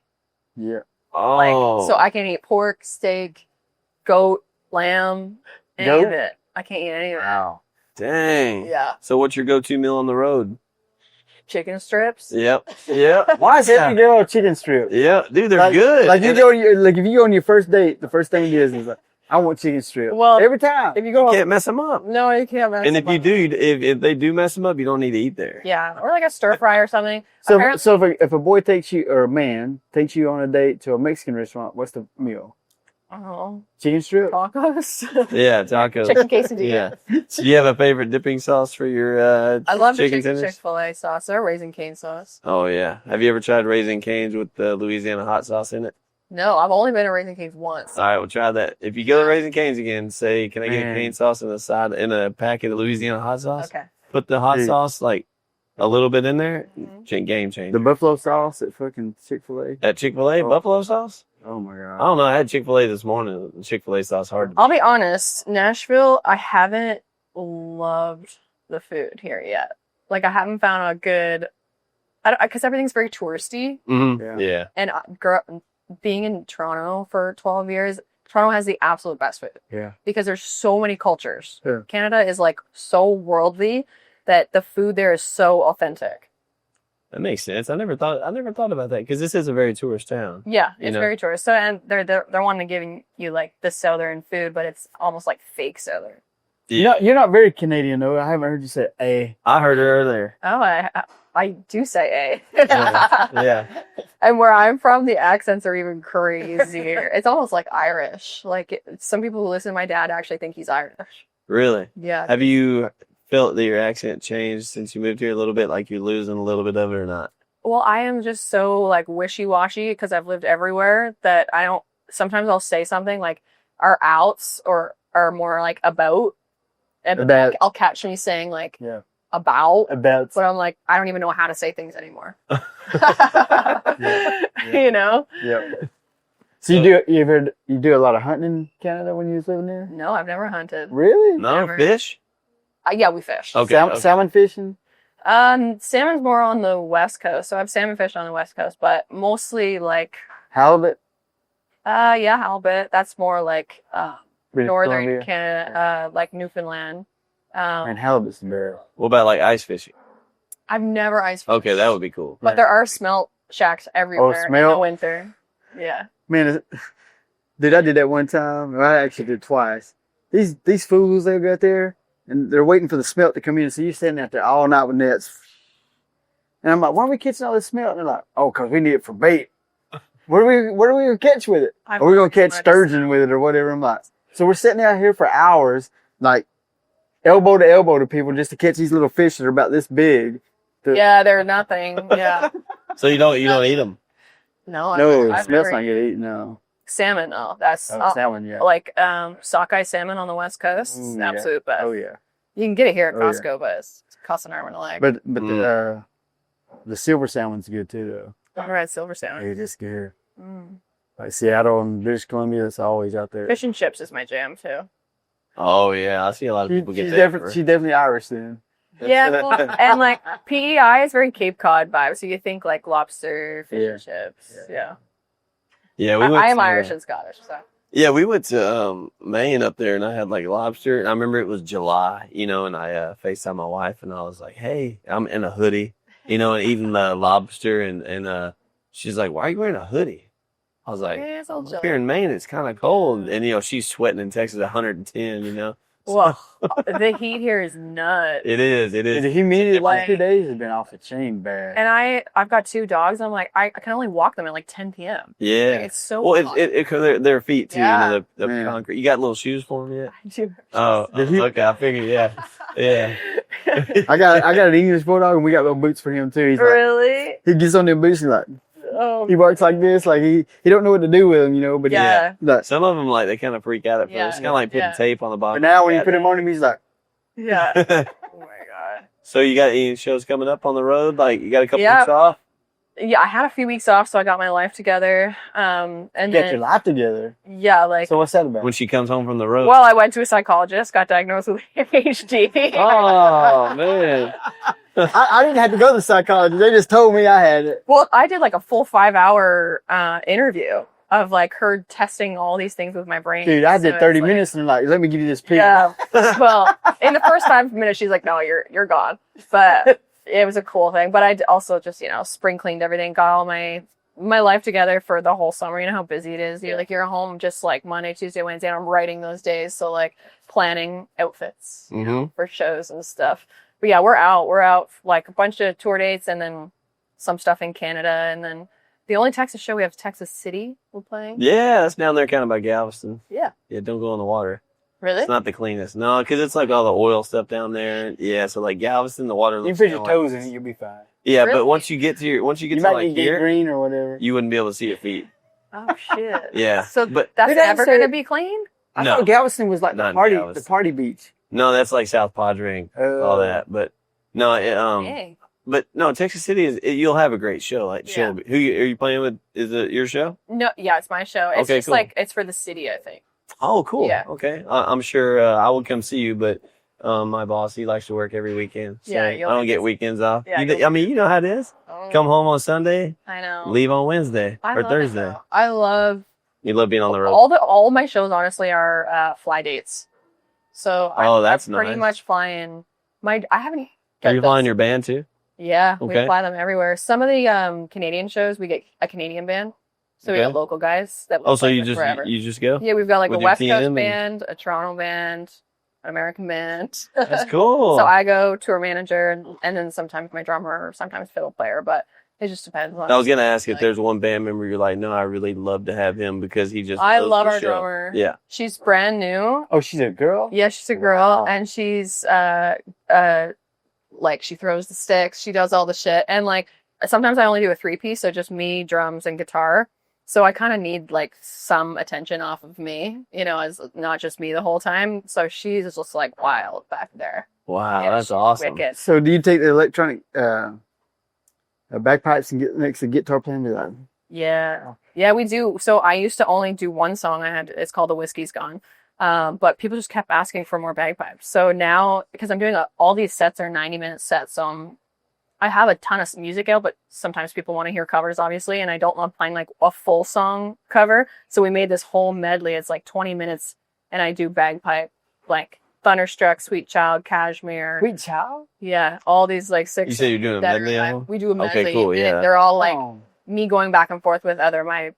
S4: Yeah.
S2: Oh,
S3: So I can't eat pork, steak, goat, lamb, any
S4: Goat?
S3: of it. I can't eat any of it.
S4: Wow.
S2: dang.
S3: Yeah.
S2: So what's your go-to meal on the road?
S3: Chicken strips.
S2: Yep.
S4: Why is every girl a chicken strip?
S2: Yeah, dude, they're
S4: Like,
S2: good.
S4: Like you
S2: And
S4: go, like if you go on your first date, the first thing it is like, "I want chicken strip."
S3: Well,
S4: every time.
S3: If you go
S2: you can't mess them up.
S3: no, you can't mess
S2: And if
S3: them
S2: you
S3: up.
S2: do, if they do mess them up, you don't need to eat there.
S3: Yeah, or like a stir fry or something.
S4: So,
S3: Apparently-
S4: so if a boy takes you or a man takes you on a date to a Mexican restaurant, what's the meal?
S3: Oh,
S4: Chicken strip.
S3: tacos,
S2: Yeah, tacos.
S3: chicken quesadilla.
S2: Yeah. So you have a favorite dipping sauce for your
S3: I love the
S2: chicken tenders?
S3: Chick-fil-A sauce or Raisin Cane sauce.
S2: Oh yeah. Have you ever tried Raising Cane's with the Louisiana hot sauce in it?
S3: No, I've only been to Raisin Cane's once.
S2: All right, we'll try that. If you go to Raising Cane's again, say, "Can I get a
S4: Man.
S2: cane sauce in a packet of Louisiana hot sauce?"
S3: Okay.
S2: Put the hot
S4: Dude.
S2: sauce like a little bit in there.
S3: Mhm.
S2: Game
S4: The
S2: changer.
S4: buffalo sauce at fucking Chick-fil-A.
S2: At Chick-fil-A,
S4: Oh.
S2: buffalo sauce?
S4: Oh my
S2: I
S4: god.
S2: don't know. I had Chick-fil-A this morning. Chick-fil-A sauce hard.
S3: I'll be honest, Nashville, I haven't loved the food here yet. Like, I haven't found a good, because everything's very touristy.
S2: Mm-hmm.
S4: Yeah.
S2: Yeah.
S3: And being in Toronto for 12 years, Toronto has the absolute best food
S4: Yeah.
S3: because there's so many cultures.
S4: Yeah.
S3: Canada is like so worldly that the food there is so authentic.
S2: That makes sense. I never thought about that because this is a very tourist town.
S3: Yeah,
S2: You
S3: it's
S2: know.
S3: very tourist. So, and they're wanting to giving you like the southern food, but it's almost like fake southern.
S4: You're not very Canadian though. I haven't heard you say "a."
S2: I heard it earlier.
S3: Oh, I do say
S2: Yeah.
S3: A.
S2: Yeah.
S3: And where I'm from, the accents are even crazier. It's almost like Irish. Like some people who listen to my dad actually think he's Irish.
S2: Really?
S3: Yeah.
S2: Have you felt that your accent changed since you moved here a little bit? Like you're losing a little bit of it or not?
S3: Well, I am just so like wishy-washy because I've lived everywhere that I don't. Sometimes I'll say something like "our outs" or "are more like about," and
S4: About.
S3: I'll catch me saying like
S4: Yeah.
S3: "about,"
S4: About.
S3: but I'm like I don't even know how to say things anymore.
S4: Yeah.
S3: You know?
S4: Yeah. So you do a lot of hunting in Canada when you was living there?
S3: No, I've never hunted.
S4: Really?
S2: No
S3: Never.
S2: fish?
S3: Yeah, we fish.
S2: Okay.
S4: Salmon fishing?
S3: Salmon's more on the west coast, so I've salmon fished on the west coast, but mostly like,
S4: Halibut?
S3: yeah, halibut. That's more like
S4: British
S3: northern
S4: Columbia?
S3: Canada, like Newfoundland.
S4: And halibut's the bear.
S2: What about like ice fishing?
S3: I've never ice fished.
S2: Okay, that would be cool.
S3: But there are smelt shacks everywhere in the
S4: smelt?
S3: winter. Yeah.
S4: Man, dude, I did that one time. I actually did twice. These fools, they go out there, and they're waiting for the smelt to come in. So you're standing out there all night with nets. And I'm like, why are we catching all this smelt? And they're like, oh, because we need it for bait. What are we going to catch with it?
S3: I've
S4: Or we're going to catch
S3: always
S4: sturgeon with it or whatever. I'm like, so we're sitting out here for hours, like elbow to elbow to people just to catch these little fish that are about this big.
S3: Yeah, they're nothing. Yeah.
S2: So you don't eat them?
S3: No,
S4: No,
S3: I've
S4: smells
S3: never
S4: not good eating. No.
S3: salmon. Oh, that's
S4: Salmon. Yeah.
S3: like sockeye salmon on the West Coast.
S4: Ooh,
S3: Absolute best.
S4: Oh yeah.
S3: You can get it here at
S4: Oh, yeah.
S3: Costco, but it costs an arm and a leg.
S4: But the silver salmon's good too though.
S3: All right, silver salmon.
S4: They're just good.
S3: Mm.
S4: Like Seattle and British Columbia, it's always out there.
S3: Fish and chips is my jam too.
S2: Oh yeah, I see a lot of people get that.
S4: She's definitely Irish then.
S3: Yeah, well, and like PEI is very Cape Cod vibe, so you think like lobster, fish and chips. Yeah.
S2: Yeah,
S3: I am Irish and Scottish, so.
S2: Yeah, we went to Maine up there, and I had like lobster. And I remember it was July, and I FaceTimed my wife, and I was like, "Hey, I'm in a hoodie, and eating the lobster." And she's like, "Why are you wearing a hoodie?" I was like,
S3: Yeah, it's all
S2: "Up here in Maine, it's kind of cold." And she's sweating in Texas, 110.
S3: Well, the heat here is nuts.
S2: It is.
S4: The humidity last 2 days has been off the chain bad.
S3: And I've got 2 dogs. And I'm like, I can only walk them at like 10 p.m.
S2: Yeah,
S3: Like, it's so
S2: well.
S3: hot.
S2: Because their feet too.
S3: Yeah.
S2: The concrete. You got little shoes for them yet?
S3: I do.
S2: Oh, okay. I figured. Yeah.
S4: I got an English bulldog, and we got little boots for him too. He's like,
S3: Really?
S4: he gets on them boots and like
S3: Oh,
S4: he barks like this, like he don't know what to do with them, but
S3: yeah.
S4: like,
S2: Some of them they kind of freak out at first.
S3: Yeah.
S2: It's kind of like putting tape on the bottom.
S4: but now when you put him on him, he's like,
S3: Yeah. Oh my god.
S2: So you got any shows coming up on the road? Like you got a couple
S3: Yeah.
S2: weeks off?
S3: Yeah, I had a few weeks off, so I got my life together. And
S4: get
S3: then
S4: your life together.
S3: yeah, like
S4: So what's that about?
S2: When she comes home from the road.
S3: well, I went to a psychologist, got diagnosed with ADHD.
S2: Oh man.
S4: I didn't have to go to the psychologist. They just told me I had it.
S3: Well, I did like a full 5-hour interview of like her testing all these things with my brain.
S4: Dude, I did
S3: So
S4: 30
S3: it's, like,
S4: minutes and like, let me give you this pic.
S3: Yeah. Well, in the first 5 minutes, she's like, "No, you're gone." But it was a cool thing. But I also just spring cleaned everything, got all my life together for the whole summer. You know how busy it is. You're like you're home just like Monday, Tuesday, Wednesday, and I'm writing those days. So like planning outfits for shows and stuff. But yeah, we're out like a bunch of tour dates and then some stuff in Canada, and then the only Texas show we have is Texas City we're playing.
S2: Yeah, that's down there kind of by Galveston.
S3: Yeah.
S2: Yeah, don't go in the water.
S3: Really?
S2: It's not the cleanest. No, because it's like all the oil stuff down there. Yeah, so like Galveston, the water.
S4: You
S2: looks
S4: put your
S2: kinda
S4: toes
S2: like,
S4: in it, you'll be fine.
S2: Yeah,
S3: Really?
S2: but once you get to
S4: You
S2: to
S4: might
S2: like
S4: get
S2: here,
S4: green or whatever.
S2: you wouldn't be able to see your feet.
S3: Oh shit.
S2: Yeah.
S3: So
S2: but
S3: that's
S4: They don't
S3: never
S4: say-
S3: gonna be clean?
S4: I
S2: No.
S4: thought Galveston was like
S2: Not
S4: the
S2: Galveston.
S4: party beach.
S2: no, that's like South Padre, all that. But no,
S3: Dang.
S2: but no, Texas City you'll have a great show. Like
S3: Yeah.
S2: who are you playing with? Is it your show?
S3: No, yeah, it's my show. It's
S2: Okay,
S3: just
S2: cool.
S3: like it's for the city, I think.
S2: Oh, cool.
S3: Yeah.
S2: Okay. I'm sure I will come see you, but my boss, he likes to work every weekend. So
S3: Yeah,
S2: I
S3: you'll
S2: don't
S3: be
S2: get
S3: busy.
S2: weekends off.
S3: Yeah,
S2: I mean, you know how it is.
S3: Oh,
S2: Come home on Sunday,
S3: I know.
S2: leave on Wednesday
S3: I
S2: or
S3: love it,
S2: Thursday.
S3: though. I love
S2: You love being on the road.
S3: all my shows. Honestly, are fly dates. So
S2: That's
S3: I'm pretty
S2: nice.
S3: much flying. I haven't.
S2: Are you flying your band too?
S3: Yeah,
S2: Okay.
S3: we fly them everywhere. Some of the Canadian shows, we get a Canadian band. So we
S2: Okay.
S3: got local guys that.
S2: Oh, so
S3: play
S2: you
S3: with
S2: just
S3: forever.
S2: you just go?
S3: Yeah, we've got like
S2: with
S3: a
S2: your
S3: West
S2: TM
S3: Coast
S2: and-
S3: band, a Toronto band, an American band.
S2: That's cool.
S3: So I go tour manager, and then sometimes my drummer, or sometimes fiddle player, but it just depends on.
S2: I was gonna ask if
S3: like-
S2: there's one band member you're like, no, I really love to have him because he just.
S3: I
S2: knows
S3: love
S2: the
S3: our
S2: show.
S3: drummer.
S2: Yeah.
S3: She's brand new.
S4: Oh, she's a girl?
S3: Yeah, she's a girl,
S4: Wow.
S3: and she's like she throws the sticks, she does all the shit, and like sometimes I only do a 3-piece, so just me, drums, and guitar. So I kind of need like some attention off of me, as not just me the whole time. So she's just like wild back there.
S2: Wow,
S3: Yeah,
S2: that's
S3: she's
S2: awesome.
S3: wicked.
S4: So do you take the electronic bagpipes and get next to guitar playing? Like,
S3: Yeah, we do. So I used to only do one song. It's called "The Whiskey's Gone," but people just kept asking for more bagpipes. So now, because I'm doing all these sets are 90-minute sets, so I have a ton of music out, but sometimes people want to hear covers, obviously, and I don't love playing like a full song cover. So we made this whole medley. It's like 20 minutes, and I do bagpipe, like Thunderstruck, Sweet Child, Cashmere.
S4: Sweet Child?
S3: Yeah, all these like 6.
S2: You said you're doing a
S3: that are
S2: medley
S3: live.
S2: album?
S3: We do a medley.
S2: Okay, cool,
S3: and
S2: yeah.
S3: they're all like
S4: Oh.
S3: me going back and forth with either my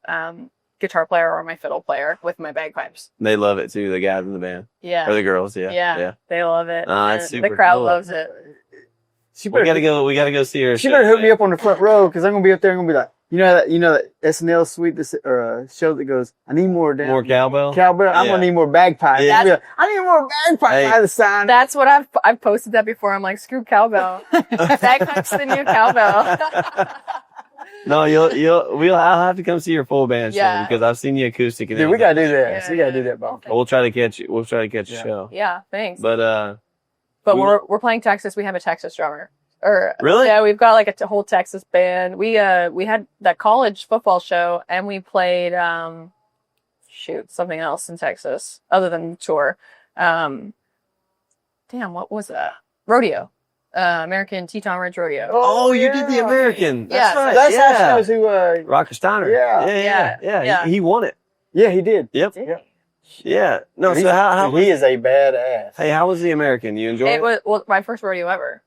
S3: guitar player or my fiddle player with my bagpipes.
S2: They love it too, the guys in the band.
S3: Yeah.
S2: Or the girls, yeah.
S3: Yeah. They love it.
S2: That's
S3: And
S2: super
S3: the crowd
S2: cool.
S3: loves it.
S4: She
S2: We
S4: better,
S2: gotta go see her.
S4: she better hook me up on the front row because I'm going to be up there and going to be like, You know that SNL suite or show that goes, I need more
S2: More cowbell.
S4: Cowbell. I'm gonna need more bagpipes.
S2: Yeah.
S4: I need more bagpipes.
S2: Hey.
S4: By the sign.
S3: That's what I've posted that before. I'm like, screw cowbell. Bagpipes the new cowbell.
S2: No, I'll have to come see your full band show because I've seen you acoustic. And
S4: Dude, we gotta do that.
S3: Yeah,
S4: We gotta do that, Bob.
S2: We'll try to catch you. We'll try to catch a show.
S3: Yeah, thanks.
S2: But
S3: we're playing Texas. We have a Texas drummer.
S2: Really?
S3: Yeah, we've got like a whole Texas band. We had that college football show, and we played something else in Texas other than tour. What was that? Rodeo. American Teton Ridge Rodeo.
S2: Oh, you did the American.
S3: Yeah,
S2: That's right.
S4: That's how she knows who.
S2: Rocker Steiner.
S3: Yeah.
S2: He won it.
S4: Yeah, he did.
S2: Yep.
S4: Yeah.
S2: Yeah. No. So how?
S4: He is a badass.
S2: Hey, how was the American? You enjoyed it?
S3: It was my first rodeo ever.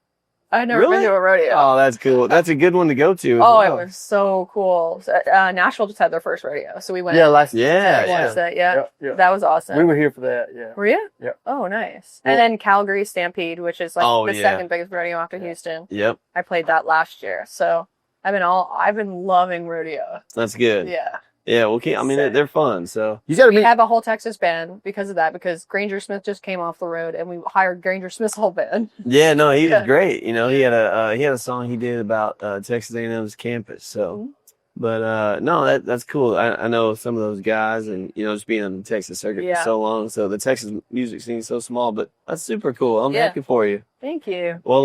S3: I'd never
S2: Really?
S3: been to a rodeo.
S2: Oh, that's cool. That's a good one to go to. As
S3: Oh,
S2: well.
S3: it was so cool. Nashville just had their first rodeo, so we went.
S4: Yeah, last
S3: watched that. Yeah. That was awesome.
S4: We were here for that. Yeah.
S3: Were you?
S4: Yeah.
S3: Oh, nice.
S4: Well-
S3: And then Calgary Stampede, which is like the
S2: yeah.
S3: second biggest rodeo after Houston.
S2: Yep.
S3: I played that last year, so I've been loving rodeo.
S2: That's good.
S3: Yeah.
S2: Yeah. Well, they're fun. So
S4: You gotta
S3: We
S4: be.
S3: have a whole Texas band because of that, because Granger Smith just came off the road and we hired Granger Smith's whole band.
S2: yeah, no, he was
S3: Yeah.
S2: great. You know, he had a song he did about Texas A&M's campus. So,
S3: Mhm.
S2: but no, that's cool. I know some of those guys, and just being on the Texas circuit
S3: Yeah.
S2: for so long. So the Texas music scene is so small, but that's super cool. I'm
S3: Yeah.
S2: happy for you.
S3: Thank you.
S2: Well,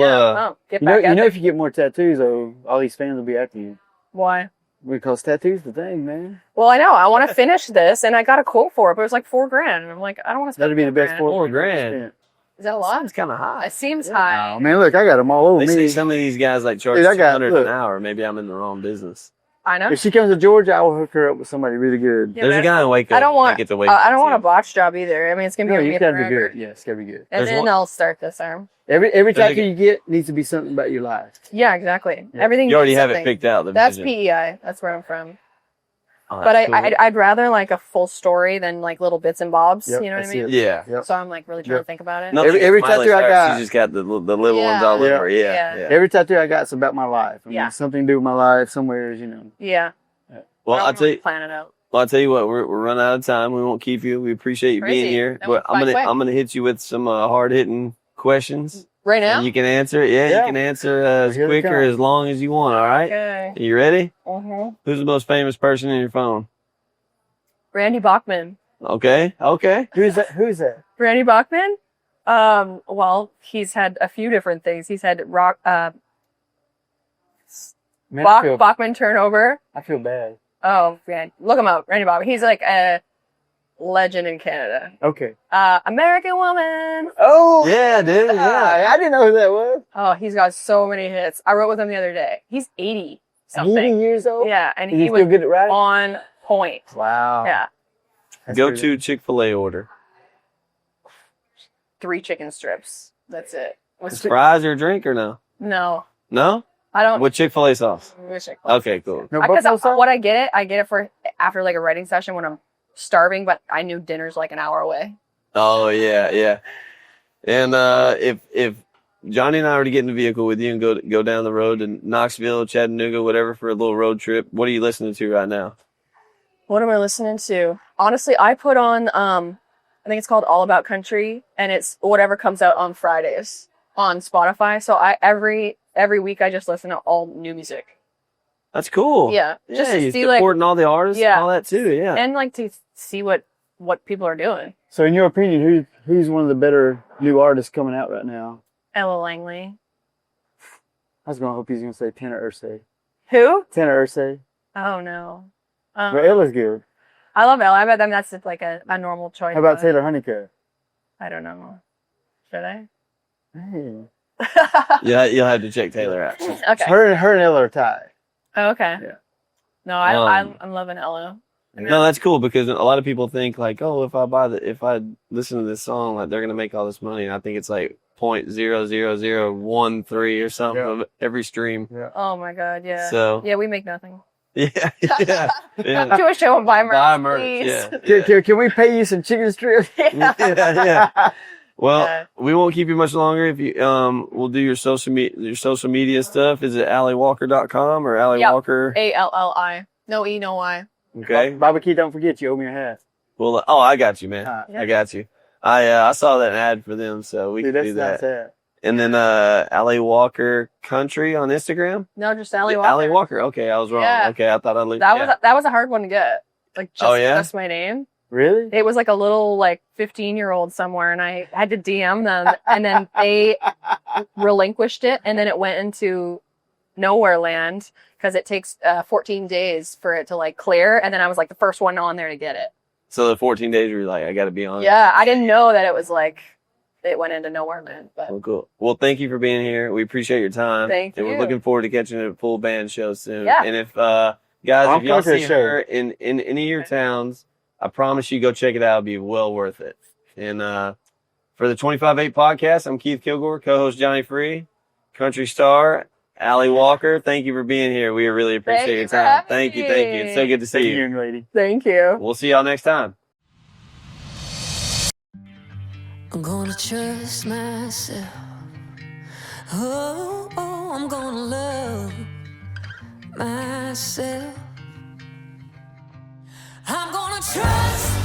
S3: Get
S4: You know,
S3: back at it.
S4: if you get more tattoos, though, all these fans will be after you.
S3: Why?
S4: Because tattoos the thing, man.
S3: Well, I know. I want to finish this, and I got a quote for it, but it was like $4,000. And I'm like, I don't want to spend
S4: That'd be the best
S2: $4
S4: $4
S2: grand.
S3: Is that a lot?
S2: It's kind of high.
S3: It seems high.
S4: Oh man, look, I got them all over
S2: They say
S4: me.
S2: some of these guys like charge
S4: Dude, I got-
S2: $200
S4: look.
S2: an hour. Maybe I'm in the wrong business.
S3: I know.
S4: If she comes to Georgia, I will hook her up with somebody really good.
S3: Yeah,
S2: There's
S3: but
S2: a guy in Waco.
S3: I don't want.
S2: Get to Waco.
S3: I don't want a botch job either. I mean, it's gonna be.
S4: No,
S3: with
S4: you
S3: me
S4: gotta be
S3: forever.
S4: good. Yeah, it's gotta be good.
S3: And
S2: There's
S3: then
S2: one-
S3: I'll start this arm.
S4: Every
S2: There's a
S4: tattoo
S2: good-
S4: you get needs to be something about your life.
S3: Yeah, exactly.
S4: Yeah.
S3: Everything.
S2: You already
S3: means
S2: have it
S3: something.
S2: picked out. The
S3: That's
S2: vision.
S3: PEI. That's where I'm from.
S2: Oh,
S3: But
S2: that's cool.
S3: I'd rather like a full story than like little bits and bobs.
S4: Yep,
S3: You know what I
S4: that's
S3: mean?
S4: it.
S2: Yeah.
S4: Yep.
S3: So I'm like really trying to
S4: Yep.
S3: think about it.
S2: Nothing
S4: Every
S2: Miley
S4: tattoo I
S2: Cyrus,
S4: got-
S2: You just got the little
S3: Yeah.
S2: ones all
S4: Yeah.
S2: over.
S3: Yeah.
S2: Yeah.
S4: Every tattoo I got is about my life. I mean,
S3: Yeah.
S4: something to do with my life somewhere,
S3: Yeah.
S2: Well,
S3: I
S2: I'll
S3: don't
S2: tell you.
S3: plan it out.
S2: Well, I'll tell you what. We're running out of time. We won't keep you. We appreciate you being
S3: Crazy.
S2: here.
S3: That
S2: But
S3: went by quick.
S2: I'm gonna hit you with some hard hitting questions.
S3: Right now.
S2: And you can answer it. Yeah,
S4: Yeah.
S2: you can answer as
S4: Here they
S2: quick or
S4: come.
S2: as long as you want. All right.
S3: Okay.
S2: You ready?
S3: Mm-hmm.
S2: Who's the most famous person in your phone?
S3: Randy Bachman.
S2: Okay. Okay.
S4: Who's that? Who's that?
S3: Randy Bachman. Well, he's had a few different things. He's had
S4: Man, I
S3: Bachman turnover.
S4: feel bad.
S3: Oh, man. Look him up. Randy Bachman. He's like a legend in Canada.
S4: Okay.
S3: American Woman.
S4: Oh,
S2: Yeah, dude. Yeah.
S4: I didn't know who that was.
S3: Oh, he's got so many hits. I wrote with him the other day. He's 80 something.
S4: 80 years old?
S3: Yeah, and
S4: Is
S3: he
S4: he
S3: was
S4: still good at writing?
S3: on point.
S4: Wow.
S3: Yeah.
S4: That's
S2: Go
S4: pretty
S2: to Chick-fil-A order.
S3: 3 chicken strips. That's it.
S2: Fries or a drink or no?
S3: No.
S2: No?
S3: I don't.
S2: With Chick-fil-A sauce.
S3: With Chick-fil-A.
S2: Okay, cool.
S4: No
S3: Because
S4: buffalo sauce?
S3: what I get it for after like a writing session when I'm starving, but I knew dinner's like an hour away.
S2: Oh yeah, yeah. And if Johnny and I were to get in the vehicle with you and go down the road to Knoxville, Chattanooga, whatever, for a little road trip, what are you listening to right now?
S3: What am I listening to? Honestly, I put on I think it's called All About Country, and it's whatever comes out on Fridays on Spotify. So every week I just listen to all new music.
S2: That's cool.
S3: Yeah, just
S2: Yeah,
S3: to
S2: you
S3: see like
S2: supporting all the artists,
S3: Yeah.
S2: and all that too. Yeah.
S3: and like to see what people are doing.
S4: So, in your opinion, who's one of the better new artists coming out right now?
S3: Ella Langley.
S4: I was going to hope he's going to say Tanner Ursay.
S3: Who?
S4: Tanner Ursay.
S3: Oh no.
S4: But Ella's good.
S3: I love Ella. I bet that's just like a normal choice.
S4: How about
S3: but
S4: Taylor Honeycutt?
S3: I don't know. Should I?
S4: Hey.
S2: Yeah, you'll have to check Taylor out.
S3: Okay.
S4: Her and Ella are tied.
S3: Oh, okay.
S4: Yeah.
S3: No, I'm loving Ella.
S2: No, that's cool because a lot of people think like, oh, if I listen to this song, like they're gonna make all this money. And I think it's like 0.00013 or something
S4: Yeah.
S2: of every stream.
S4: Yeah.
S3: Oh my god, yeah.
S2: So
S3: Yeah, we make nothing.
S2: yeah, yeah, yeah.
S3: Do a show and buy merch,
S2: Buy merch,
S3: please.
S2: yeah.
S4: Can we pay you some chicken strips?
S3: Yeah.
S2: Yeah, yeah. Well, we won't keep you much longer. If you we'll do your social media stuff. Is it AlliWalker.com or Alli Walker?
S3: ALLI. No E, no Y.
S2: Okay.
S4: Barbecue, don't forget you owe me a hat.
S2: Well, I got you, man. I got you. I saw that ad for them, so we can do that.
S4: Nice.
S2: And then Alli Walker Country on Instagram.
S3: No, just Alli Walker.
S2: Alli Walker. Okay, I was wrong.
S3: Yeah.
S2: Okay, I thought I'd leave.
S3: That was a hard one to get. Like just my name.
S4: Really?
S3: It was like a little 15-year-old somewhere, and I had to DM them, and then they relinquished it, and then it went into nowhere land because it takes 14 days for it to clear, and then I was the first one on there to get it.
S2: So the 14 days you were like, I got to be on.
S3: Yeah, I didn't know that it was it went into nowhere land. But
S2: well, cool. Well, thank you for being here. We appreciate your time.
S3: Thank you.
S2: And we're looking forward to catching a full band show soon.
S3: Yeah.
S2: And if guys, if y'all see her in any of your towns, I promise you, go check it out. It'll be well worth it. And for the 25-8 podcast, I'm Keith Kilgore, co-host Johnny Free, country star Alli Walker. Thank you for being here. We really appreciate your time. Thank you. It's so good to see you.
S4: Young lady.
S3: Thank you.
S2: We'll see y'all next time.
S1: I'm gonna trust myself. Oh, I'm gonna love myself. I'm gonna trust